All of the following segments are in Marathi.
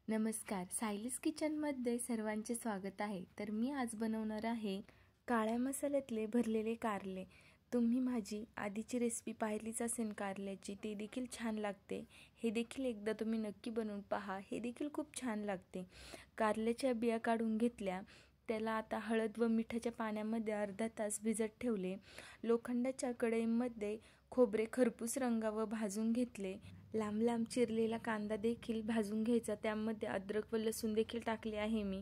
नमस्कार, सायलीज किचनमध्ये सर्वांचे स्वागत आहे। तर मी आज बनवणार आहे काळ्या मसाल्यातले भरलेले कारले। तुम्ही माझी आधीची रेसिपी पाहिलीच असेल कारल्याची, ते देखील छान लागते। हे देखील एकदा तुम्ही नक्की बनवून पहा, हे देखील खूप छान लागते। कारल्याच्या बिया काढून घेतल्या, त्याला आता हळद व मिठाच्या पाण्यामध्ये अर्धा तास भिजत ठेवले। लोखंडाच्या कढईमध्ये खोबरे खरपूस रंगावर भाजून घेतले। लांब लांब चिरलेला कांदा देखील भाजून घ्यायचा, त्यामध्ये अद्रक व लसूण देखील टाकले आहे मी।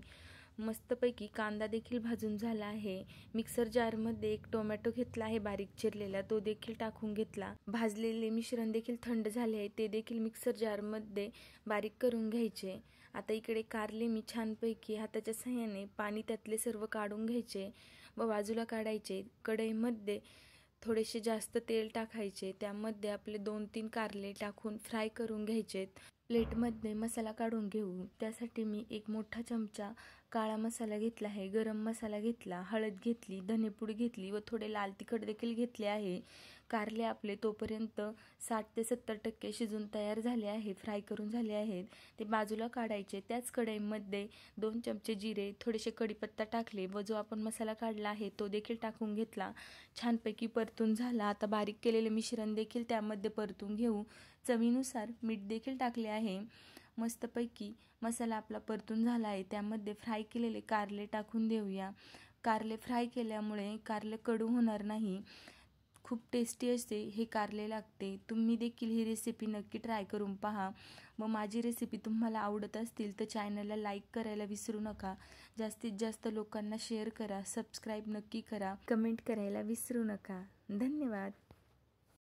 मस्तपैकी कांदा देखील भाजून झाला आहे। मिक्सर जारमध्ये एक टोमॅटो घेतला आहे बारीक चिरलेला, तो देखील टाकून घेतला। भाजलेले मिश्रण देखील थंड झाले आहे, ते देखील मिक्सर जारमध्ये बारीक करून घ्यायचे। आता इकडे कारले मी छानपैकी हाताच्या सहाय्याने पाणी त्यातले सर्व काढून घ्यायचे व बाजूला काढायचे। कढईमध्ये थोडेसे जास्त तेल टाकायचे, त्यामध्ये आपले 2-3 कारले टाकून फ्राय करून घ्यायचे। प्लेटमध्ये मसाला काढून घेऊ। त्यासाठी मी एक मोठा चमचा काळा मसाला घेतला आहे, गरम मसाला घेतला, हळद घेतली, धनेपूड घेतली व थोडे लाल तिखट देखील घेतले आहे। कारले आपले तोपर्यंत 60 ते 70% शिजून तयार झाले आहे, फ्राय करून झाले आहेत। ते बाजूला काढायचे। त्याच कढईमध्ये 2 चमचे जिरे, थोडेसे कढीपत्ता टाकले व जो आपण मसाला काढला आहे तो देखील टाकून घेतला। छानपैकी परतून झाला। आता बारीक केलेले मिश्रण देखील त्यामध्ये परतून घेऊ। चवीनुसार मीठ देखील टाकले आहे। मस्तपैकी मसाला आपला परतून झाला आहे, त्यामध्ये फ्राय केलेले कारले टाकून देऊया। कारले फ्राय केल्यामुळे कारले कडू होणार नाही, खूप टेस्टी असे हे कारले लागते। तुम्ही देखील ही रेसिपी नक्की ट्राय करून पहा व माझी रेसिपी तुम्हाला आवडत असतील तर चॅनलला लाईक करायला विसरू नका। जास्तीत जास्त लोकांना शेअर करा, सबस्क्राईब नक्की करा, कमेंट करायला विसरू नका। धन्यवाद।